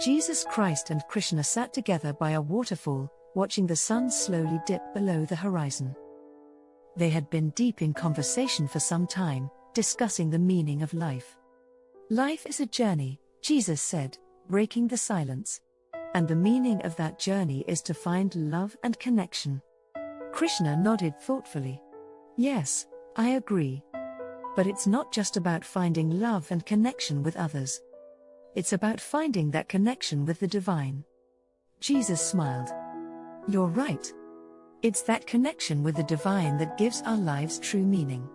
Jesus Christ and Krishna sat together by a waterfall, watching the sun slowly dip below the horizon. They had been deep in conversation for some time, discussing the meaning of life. Life is a journey, Jesus said, breaking the silence. And the meaning of that journey is to find love and connection. Krishna nodded thoughtfully. Yes, I agree. But it's not just about finding love and connection with others. It's about finding that connection with the divine. Jesus smiled. You're right. It's that connection with the divine that gives our lives true meaning.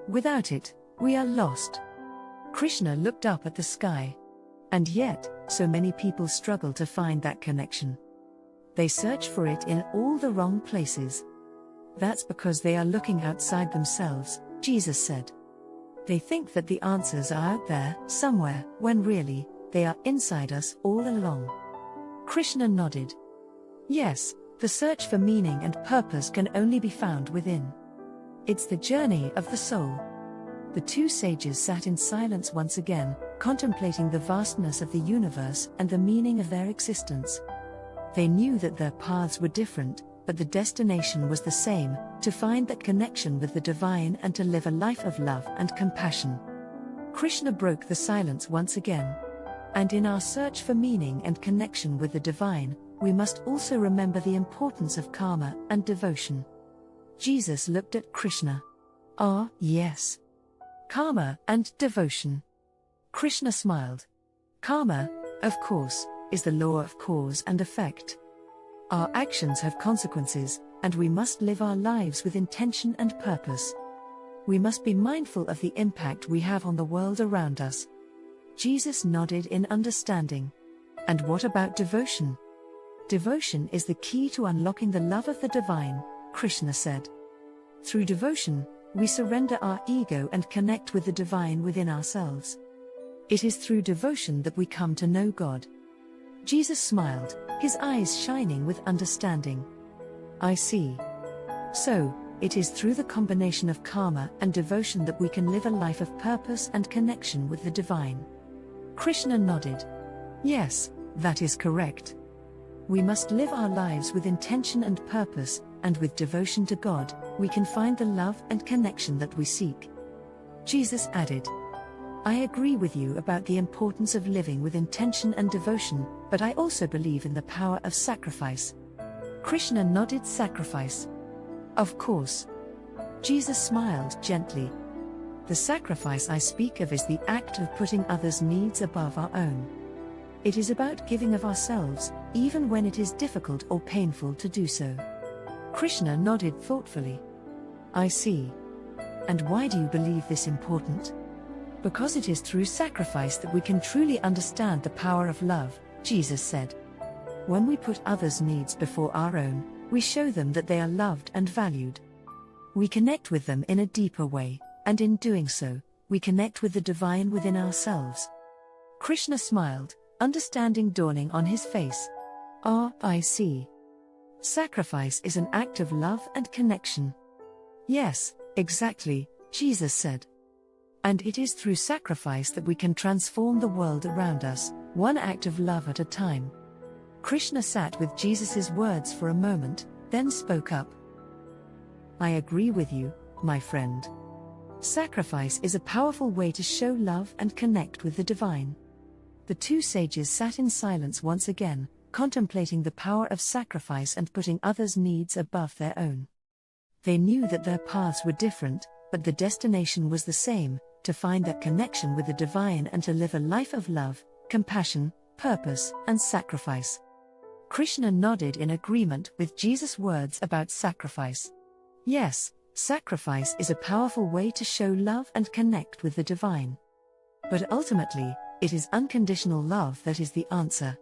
Without it, we are lost. Krishna looked up at the sky. And yet, so many people struggle to find that connection. They search for it in all the wrong places. That's because they are looking outside themselves, Jesus said. They think that the answers are out there, somewhere, when really, they are inside us all along. Krishna nodded. Yes, the search for meaning and purpose can only be found within. It's the journey of the soul. The two sages sat in silence once again, contemplating the vastness of the universe and the meaning of their existence. They knew that their paths were different, but the destination was the same, to find that connection with the divine and to live a life of love and compassion. Krishna broke the silence once again. And in our search for meaning and connection with the divine, we must also remember the importance of karma and devotion. Jesus looked at Krishna. Ah, yes. Karma and devotion. Krishna smiled. Karma, of course, is the law of cause and effect. Our actions have consequences, and we must live our lives with intention and purpose. We must be mindful of the impact we have on the world around us. Jesus nodded in understanding. And what about devotion? Devotion is the key to unlocking the love of the divine, Krishna said. Through devotion, we surrender our ego and connect with the divine within ourselves. It is through devotion that we come to know God. Jesus smiled, his eyes shining with understanding. I see. So, it is through the combination of karma and devotion that we can live a life of purpose and connection with the divine. Krishna nodded. Yes, that is correct. We must live our lives with intention and purpose, and with devotion to God, we can find the love and connection that we seek. Jesus added, I agree with you about the importance of living with intention and devotion, but I also believe in the power of sacrifice. Krishna nodded. Sacrifice. Of course. Jesus smiled gently. The sacrifice I speak of is the act of putting others' needs above our own. It is about giving of ourselves, even when it is difficult or painful to do so. Krishna nodded thoughtfully. I see. And why do you believe this important? Because it is through sacrifice that we can truly understand the power of love, Jesus said. When we put others' needs before our own, we show them that they are loved and valued. We connect with them in a deeper way, and in doing so, we connect with the divine within ourselves. Krishna smiled, understanding dawning on his face. Ah, I see. Sacrifice is an act of love and connection. Yes, exactly, Jesus said. And it is through sacrifice that we can transform the world around us, one act of love at a time. Krishna sat with Jesus' words for a moment, then spoke up. I agree with you, my friend. Sacrifice is a powerful way to show love and connect with the divine. The two sages sat in silence once again, contemplating the power of sacrifice and putting others' needs above their own. They knew that their paths were different, but the destination was the same, to find that connection with the divine and to live a life of love, compassion, purpose, and sacrifice. Krishna nodded in agreement with Jesus' words about sacrifice. Yes, sacrifice is a powerful way to show love and connect with the divine. But ultimately, it is unconditional love that is the answer.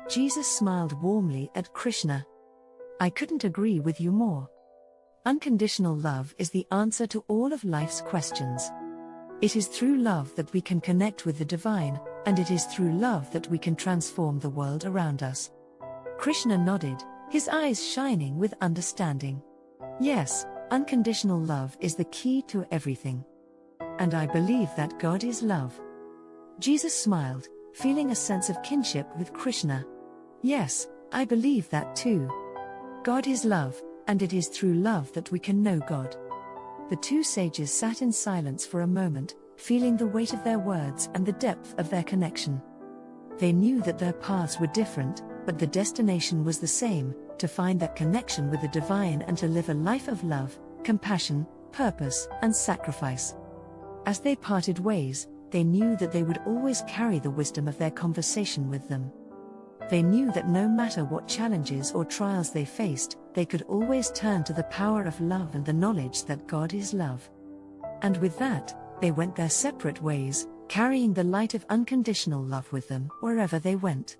Jesus smiled warmly at Krishna. I couldn't agree with you more. Unconditional love is the answer to all of life's questions. It is through love that we can connect with the divine, and it is through love that we can transform the world around us. Krishna nodded, his eyes shining with understanding. Yes, unconditional love is the key to everything. And I believe that God is love. Jesus smiled, feeling a sense of kinship with Krishna. Yes, I believe that too. God is love, and it is through love that we can know God. The two sages sat in silence for a moment, feeling the weight of their words and the depth of their connection. They knew that their paths were different, but the destination was the same: to find that connection with the divine and to live a life of love, compassion, purpose, and sacrifice. As they parted ways, they knew that they would always carry the wisdom of their conversation with them. They knew that no matter what challenges or trials they faced, they could always turn to the power of love and the knowledge that God is love. And with that, they went their separate ways, carrying the light of unconditional love with them wherever they went.